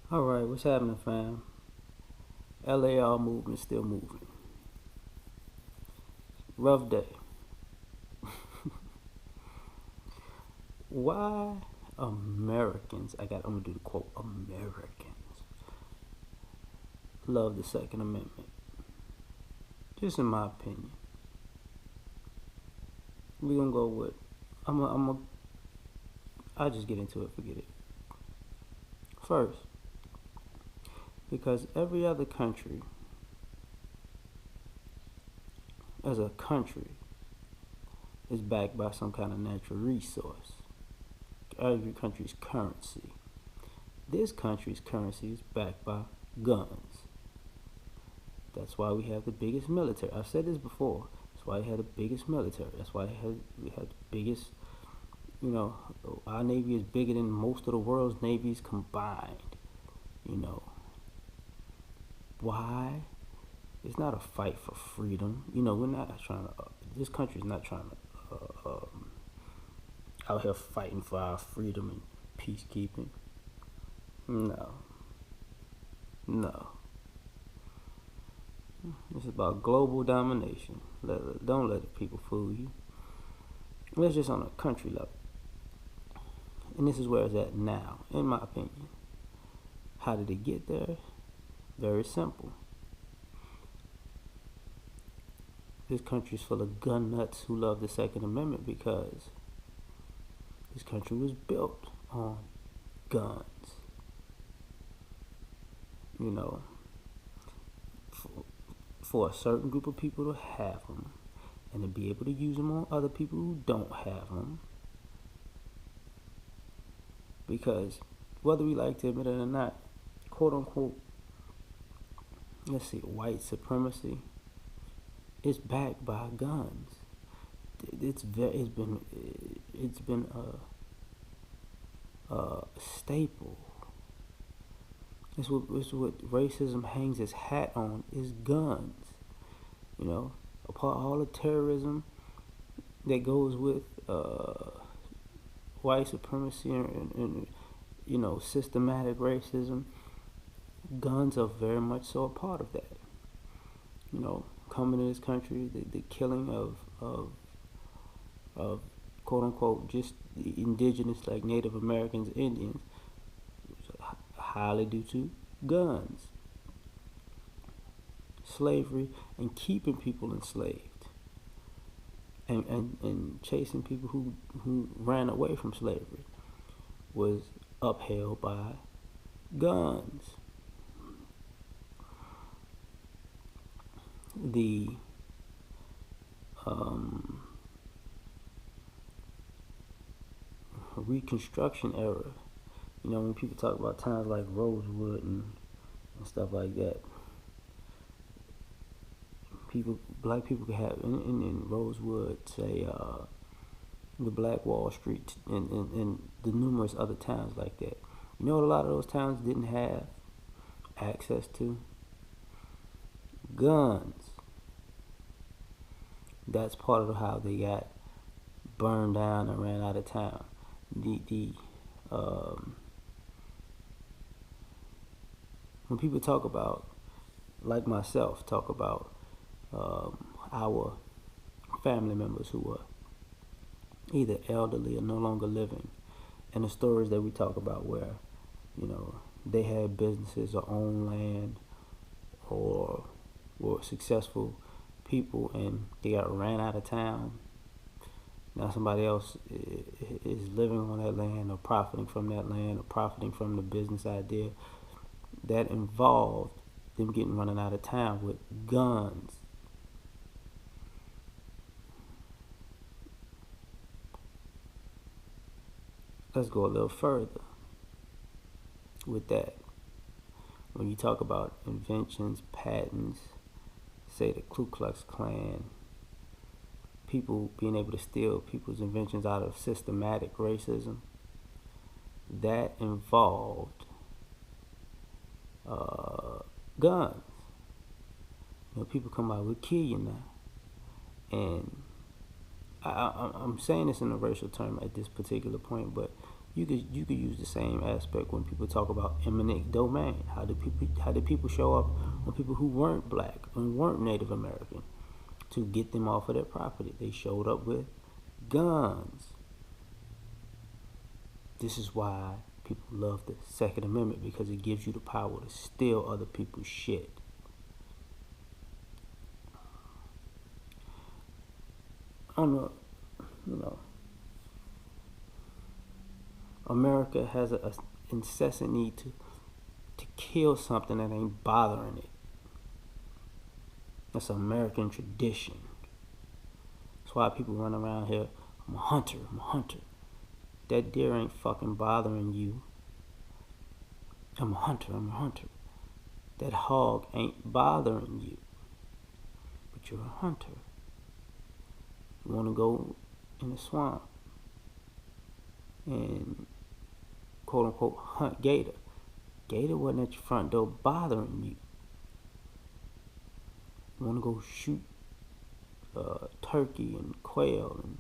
Alright, what's happening, fam? L.A.R movement still moving. Rough day. Why Americans, I'm gonna do the quote, Americans love the Second Amendment. Just in my opinion. We're gonna go with, I'll just get into it, forget it. First, because every other country, as a country, is backed by some kind of natural resource. Every country's currency. This country's currency is backed by guns. That's why we have the biggest military. I've said this before. That's why we had the biggest military. That's why we had the biggest, you know, our Navy is bigger than most of the world's navies combined. You know, why? It's not a fight for freedom. We're not trying to, this country's not trying to, out here fighting for our freedom and peacekeeping. No. No. It's about global domination. Don't let the people fool you. Let's just on a country level. And this is where it's at now, in my opinion. How did it get there? Very simple. This country's full of gun nuts who love the Second Amendment because this country was built on guns. You know, for a certain group of people to have them and to be able to use them on other people who don't have them. Because whether we like to admit it or not, quote unquote, let's see, white supremacy is backed by guns. It's been a staple. It's what racism hangs its hat on is guns. Apart all the terrorism that goes with white supremacy and systematic racism, guns are very much so a part of that. Coming to this country, the killing of quote unquote just the indigenous, like Native Americans, Indians, highly due to guns, slavery, and keeping people enslaved, and chasing people who ran away from slavery was upheld by guns. The Reconstruction era, when people talk about towns like Rosewood and stuff like that, black people could have in Rosewood, say, the Black Wall Street, and the numerous other towns like that. You know what a lot of those towns didn't have access to? Guns. That's part of how they got burned down and ran out of town. When people talk about, like myself, talk about our family members who are either elderly or no longer living, and the stories that we talk about where, they had businesses or owned land or were successful people and they got ran out of town. Now somebody else is living on that land or profiting from that land or profiting from the business idea that involved them getting running out of town with guns. Let's go a little further with that. When you talk about inventions, patents, say the Ku Klux Klan, people being able to steal people's inventions out of systematic racism, that involved guns. People come out, we'll kill you now. And I'm saying this in a racial term at this particular point, but You could use the same aspect when people talk about eminent domain. How did people show up on people who weren't black and weren't Native American to get them off of their property? They showed up with guns. This is why people love the Second Amendment, because it gives you the power to steal other people's shit. On the, you know, America has a incessant need to kill something that ain't bothering it. That's American tradition. That's why people run around here, I'm a hunter, I'm a hunter. That deer ain't fucking bothering you. I'm a hunter, I'm a hunter. That hog ain't bothering you. But you're a hunter. You want to go in the swamp and quote unquote hunt gator. Gator wasn't at your front door bothering you. You want to go shoot turkey and quail and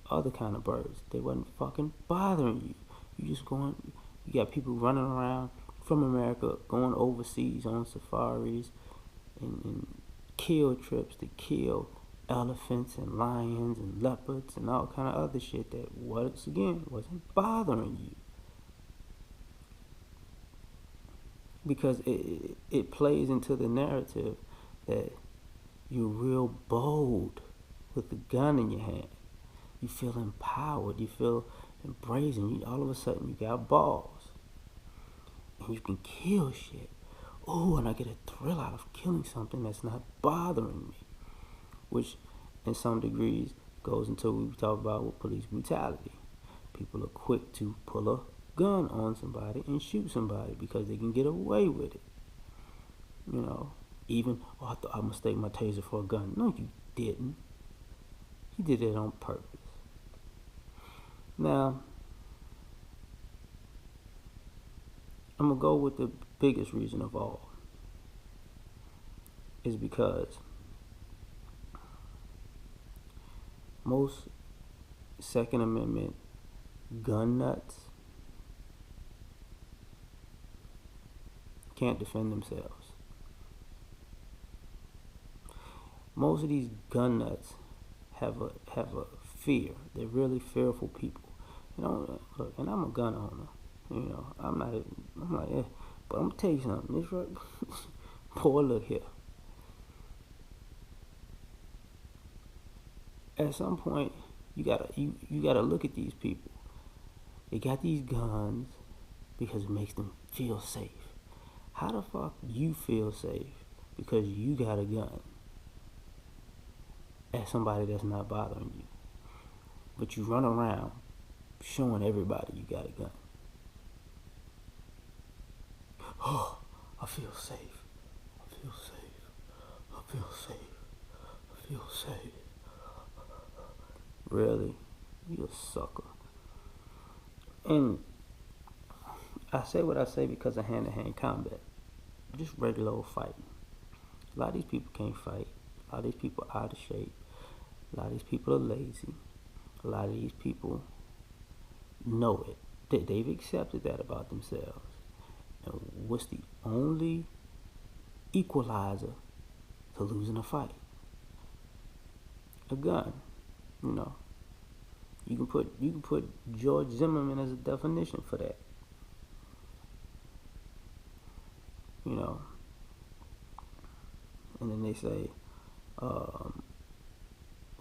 other kind of birds. They wasn't fucking bothering you. You just going. You got people running around from America going overseas on safaris and kill trips to kill elephants and lions and leopards and all kind of other shit that once again wasn't bothering you, because it plays into the narrative that you're real bold with the gun in your hand. You feel empowered. You feel brazen. All of a sudden you got balls and you can kill shit. Oh, and I get a thrill out of killing something that's not bothering me, which in some degrees goes into what we talk about with police brutality. People are quick to pull a gun on somebody and shoot somebody because they can get away with it. Even, I thought I mistake my taser for a gun. No, you didn't. You did it on purpose. Now, I'm going to go with the biggest reason of all. Is because most Second Amendment gun nuts can't defend themselves. Most of these gun nuts have a fear. They're really fearful people. Look, and I'm a gun owner. I'm like, but I'm gonna tell you something. This right, boy, look here. At some point, you gotta look at these people. They got these guns because it makes them feel safe. How the fuck you feel safe because you got a gun at somebody that's not bothering you, but you run around showing everybody you got a gun? Oh, I feel safe. I feel safe. I feel safe. I feel safe. Really? You a sucker. And I say what I say because of hand-to-hand combat. Just regular old fighting. A lot of these people can't fight. A lot of these people are out of shape. A lot of these people are lazy. A lot of these people know it. They've accepted that about themselves. And what's the only equalizer to losing a fight? A gun. You can put George Zimmerman as a definition for that. And then they say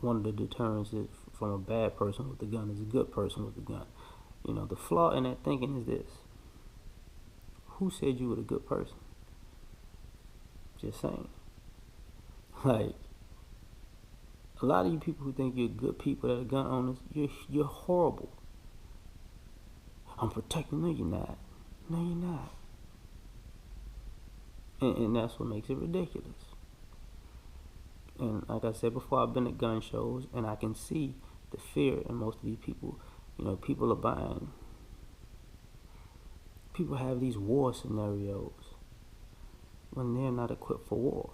one of the deterrents is from a bad person with a gun is a good person with a gun. The flaw in that thinking is this: who said you were a good person? Just saying. Like, a lot of you people who think you're good people that are gun owners, you're horrible. I'm protecting. No, you're not. No, you're not. And that's what makes it ridiculous. And like I said before, I've been at gun shows, and I can see the fear in most of these people. People are buying. People have these war scenarios when they're not equipped for war.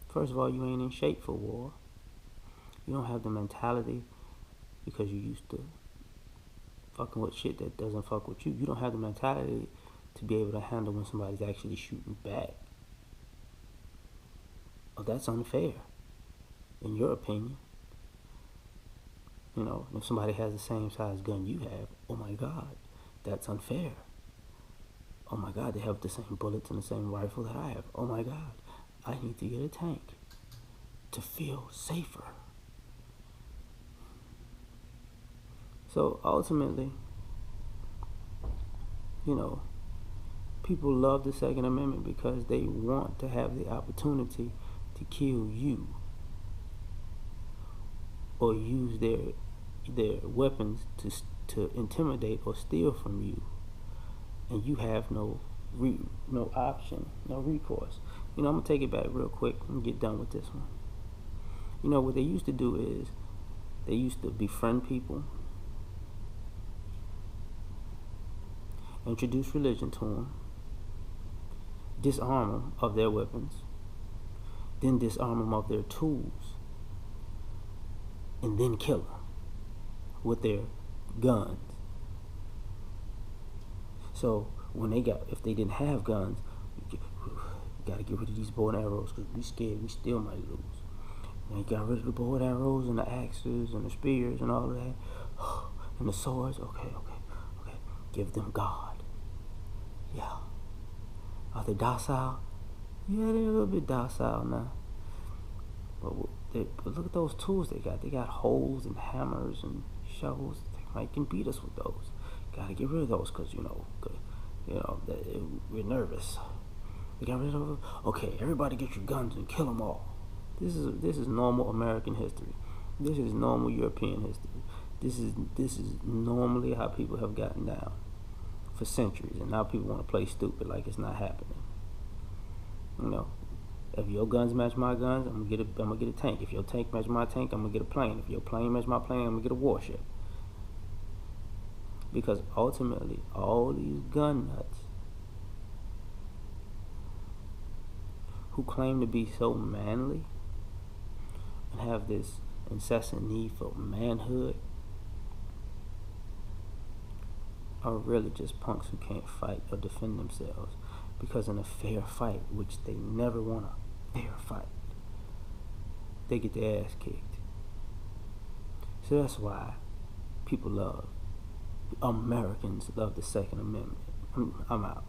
First of all, you ain't in shape for war. You don't have the mentality because you used to fucking with shit that doesn't fuck with you. You don't have the mentality to be able to handle when somebody's actually shooting back. Oh, that's unfair, in your opinion. You know, if somebody has the same size gun you have, oh my God, that's unfair. Oh my God, they have the same bullets and the same rifle that I have. Oh my God, I need to get a tank to feel safer. So ultimately, you know, people love the Second Amendment because they want to have the opportunity to kill you or use their weapons to intimidate or steal from you, and you have no option, no recourse. You know, I'm gonna take it back real quick and get done with this one. You know what they used to do is they used to befriend people, introduce religion to them, disarm them of their weapons, then disarm them of their tools, and then kill them with their guns. So if they didn't have guns, we gotta get rid of these bow and arrows because we scared we still might lose. And they got rid of the bow and arrows and the axes and the spears and all of that, and the swords. Okay. Give them God. Yeah. Are they docile? Yeah, they're a little bit docile now. But look at those tools they got. They got hoes and hammers and shovels. They can beat us with those. Gotta get rid of those because we're nervous. They got rid of them. Okay, everybody get your guns and kill them all. This is normal American history. This is normal European history. This is normally how people have gotten down for centuries, and now people want to play stupid like it's not happening. You know, if your guns match my guns, I'm gonna get a tank. If your tank match my tank, I'm gonna get a plane. If your plane match my plane, I'm gonna get a warship. Because ultimately, all these gun nuts who claim to be so manly and have this incessant need for manhood are really just punks who can't fight or defend themselves. Because in a fair fight, which they never want a fair fight, they get their ass kicked. So that's why Americans love the Second Amendment. I'm out.